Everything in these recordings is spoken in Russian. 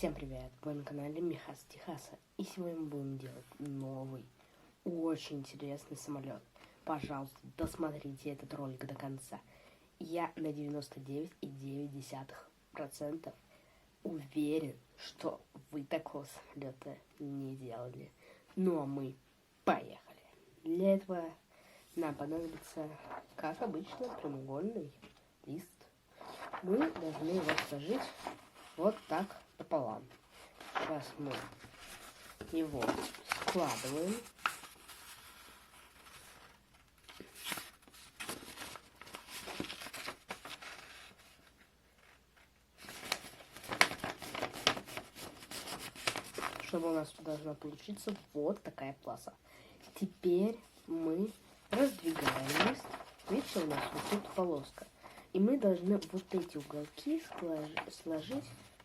Всем привет! Вы на канале Михас Техаса. И сегодня мы будем делать новый, очень интересный самолет. Пожалуйста, досмотрите этот ролик до конца. Я на 99,9% уверен, что вы такого самолета не делали. Ну а мы поехали. Для этого нам понадобится, как обычно, прямоугольный лист. Мы должны его сложить вот так пополам. Сейчас мы его складываем. Чтобы у нас должна получиться вот такая полоса. Теперь мы раздвигаем лист. Видите, у нас вот тут полоска. И мы должны вот эти уголки сложить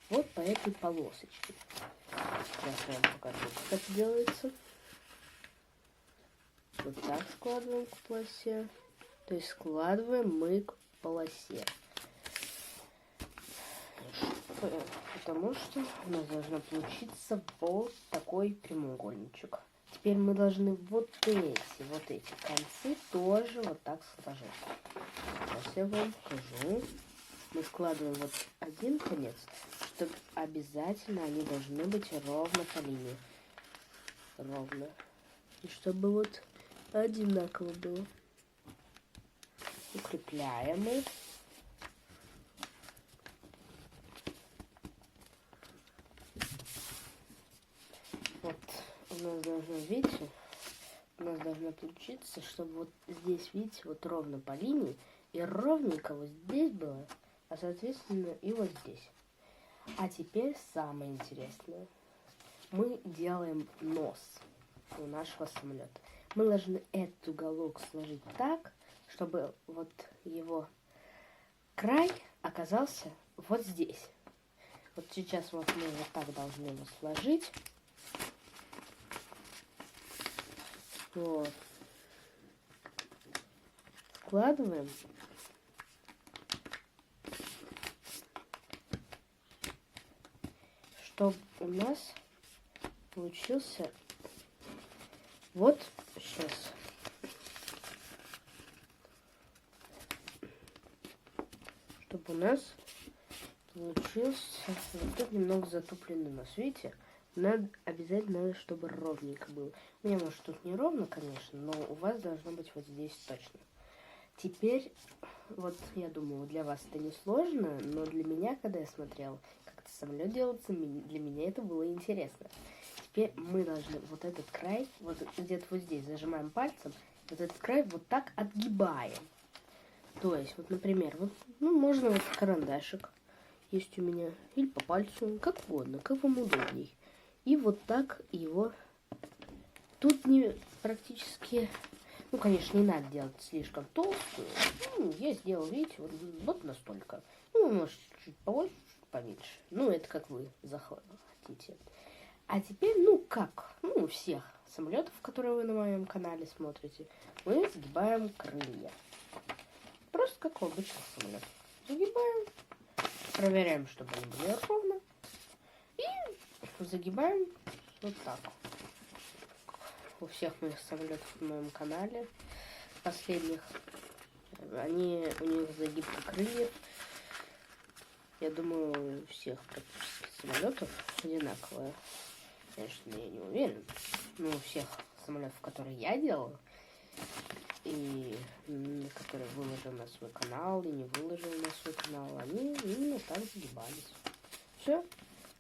вот по этой полосочке. Сейчас я вам покажу, как это делается. Вот так складываем к полосе. То есть складываем мы к полосе. Потому что у нас должно получиться вот такой прямоугольничек. Теперь мы должны вот эти концы тоже вот так сложить. Сейчас я вам покажу. Мы складываем вот один конец, чтобы обязательно они должны быть ровно по линии. Ровно. И чтобы вот одинаково было. Укрепляем их. Вот у нас должно, видите, у нас должно получиться, чтобы вот здесь, видите, вот ровно по линии, и ровненько вот здесь было, а соответственно и вот здесь. А теперь самое интересное. Мы делаем нос у нашего самолета. Мы должны этот уголок сложить так, чтобы вот его край оказался вот здесь. Вот сейчас вот мы вот так должны его сложить. Вот. Складываем. Чтобы у нас получился вот сейчас. Чтобы у нас получился вот тут немного затупленный нос. Видите? Обязательно надо, чтобы ровненько было. У меня, может, тут не ровно, конечно, но у вас должно быть вот здесь точно. Теперь, вот я думаю, для вас это не сложно, но для меня, когда я смотрел, как это самолет делается, для меня это было интересно. Теперь мы должны вот этот край, вот где-то вот здесь зажимаем пальцем, вот этот край вот так отгибаем. То есть, вот, например, вот, ну, можно вот карандашик есть у меня, или по пальцу, как угодно, как вам удобней. И вот так его, тут не практически, ну, конечно, не надо делать слишком толстую. Ну, я сделал, видите, вот настолько. Ну, может, чуть побольше, чуть поменьше. Ну, это как вы захотите. А теперь, ну, как, ну, у всех самолетов, которые вы на моем канале смотрите, мы сгибаем крылья. Просто как у обычных самолетов. Загибаем, проверяем, чтобы они были ровно. И загибаем вот так. У всех моих самолетов на моем канале последних, у них загибка крыльев. Я думаю, у всех практически самолетов одинаковая. Конечно, я не уверен. Но у всех самолетов, которые я делал, и которые выложил на свой канал, и не выложил на свой канал, они именно так загибались. Все.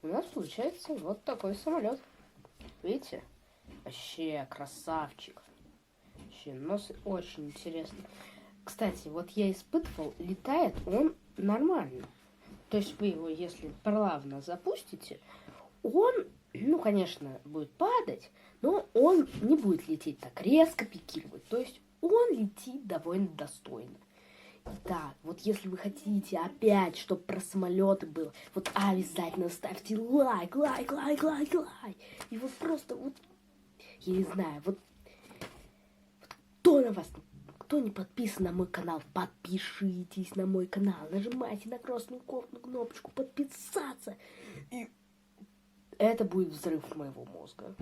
У нас получается вот такой самолет. Видите? Вообще красавчик. Вообще нос очень интересный. Кстати, вот я испытывал, летает он нормально. То есть вы его, если плавно запустите, он, ну, конечно, будет падать, но он не будет лететь так резко, пикировать. То есть он летит довольно достойно. Так, вот если вы хотите опять, чтобы про самолеты было, вот обязательно ставьте лайк. И вот просто вот, я не знаю, вот кто не подписан на мой канал, подпишитесь на мой канал, нажимайте на красную кнопочку подписаться и это будет взрыв моего мозга.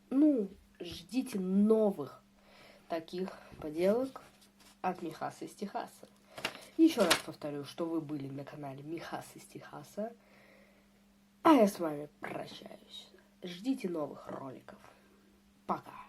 Ну, ждите новых таких поделок от Михаса из Техаса. Еще раз повторю, что вы были на канале Михас из Техаса. А я с вами прощаюсь. Ждите новых роликов. Пока.